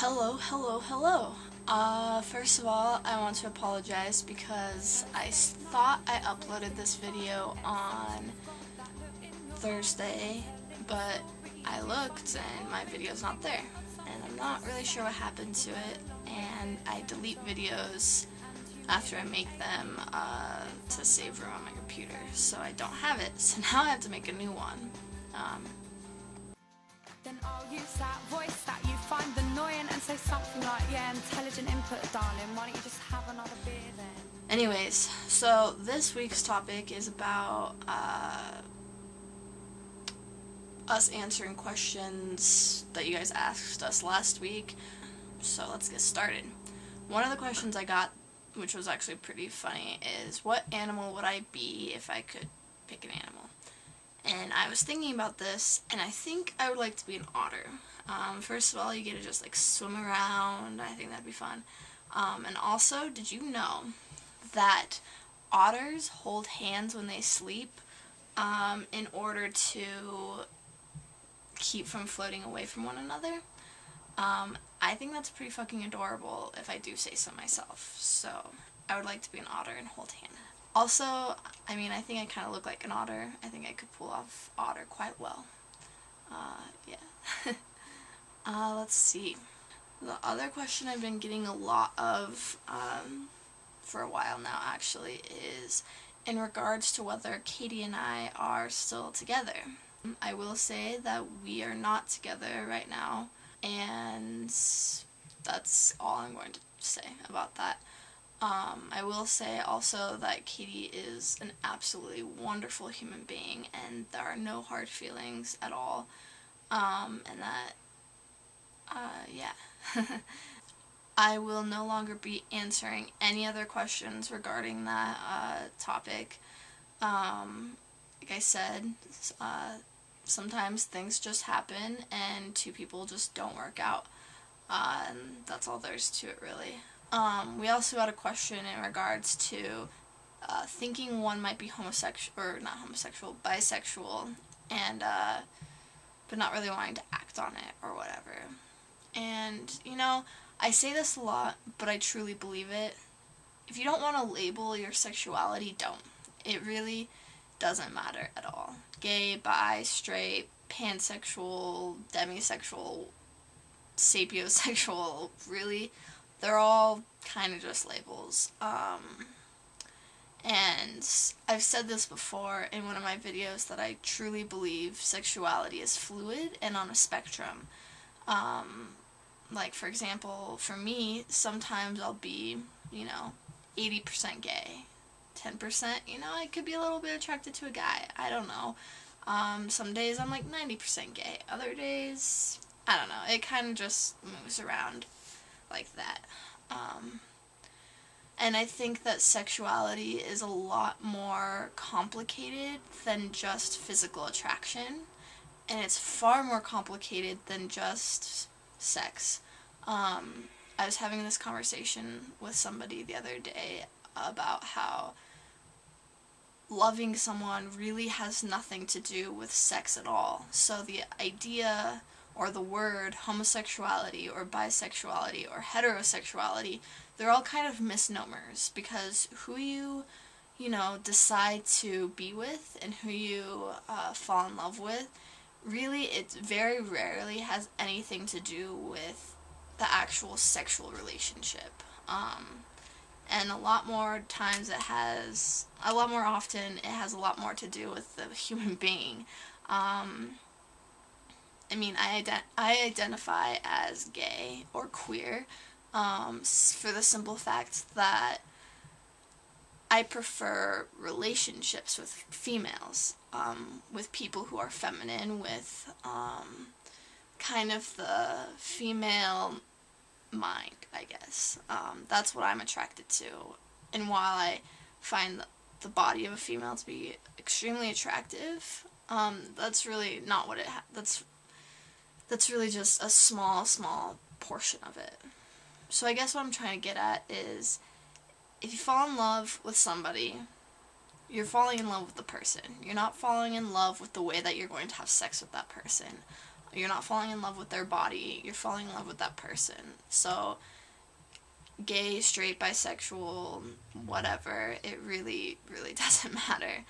Hello. First of all, I want to apologize because I thought I uploaded this video on Thursday, but I looked and my video's not there. And I'm not really sure what happened to it, and I delete videos after I make them to save room on my computer, so I don't have it. So now I have to make a new one. Then I'll use that voice that you find annoying and say something like, yeah, intelligent input, darling, why don't you just have another beer then? Anyways, so this week's topic is about us answering questions that you guys asked us last week. So let's get started. One of the questions I got, which was actually pretty funny, is what animal would I be if I could pick an animal? And I was thinking about this, and I think I would like to be an otter. First of all, you get to just like swim around. I think that'd be fun. And also, did you know that otters hold hands when they sleep in order to keep from floating away from one another? I think that's pretty fucking adorable, if I do say so myself. So I would like to be an otter and hold hands. Also, I mean, I think I kind of look like an otter. I think I could pull off otter quite well. Yeah. Let's see. The other question I've been getting a lot of for a while now, actually, is in regards to whether Katie and I are still together. I will say that we are not together right now, and that's all I'm going to say about that. I will say also that Katie is an absolutely wonderful human being, and there are no hard feelings at all, and that, yeah. I will no longer be answering any other questions regarding that topic. Like I said, sometimes things just happen, and two people just don't work out, and that's all there is to it, really. We also got a question in regards to thinking one might be homosexual, or not homosexual, bisexual, and but not really wanting to act on it or whatever. And, you know, I say this a lot, but I truly believe it. If you don't want to label your sexuality, don't. It really doesn't matter at all. Gay, bi, straight, pansexual, demisexual, sapiosexual, really, they're all kind of just labels. And I've said this before in one of my videos that I truly believe sexuality is fluid and on a spectrum. Like, for example, for me, sometimes I'll be, 80% gay. 10%, I could be a little bit attracted to a guy. I don't know. Some days I'm like 90% gay. Other days, I don't know. It kind of just moves around like that. And I think that sexuality is a lot more complicated than just physical attraction, and it's far more complicated than just sex. I was having this conversation with somebody the other day about how loving someone really has nothing to do with sex at all. So the idea or the word homosexuality or bisexuality or heterosexuality, they're all kind of misnomers, because who you decide to be with and who you fall in love with, really, it very rarely has anything to do with the actual sexual relationship. And a lot more often it has a lot more to do with the human being. I mean, I identify as gay or queer for the simple fact that I prefer relationships with females, with people who are feminine, with kind of the female mind, I guess. That's what I'm attracted to. And while I find the body of a female to be extremely attractive, that's really not what that's really just a small portion of it. So I guess what I'm trying to get at is, if you fall in love with somebody, you're falling in love with the person. You're not falling in love with the way that you're going to have sex with that person. You're not falling in love with their body. You're falling in love with that person. So gay, straight, bisexual, whatever, it really, really doesn't matter.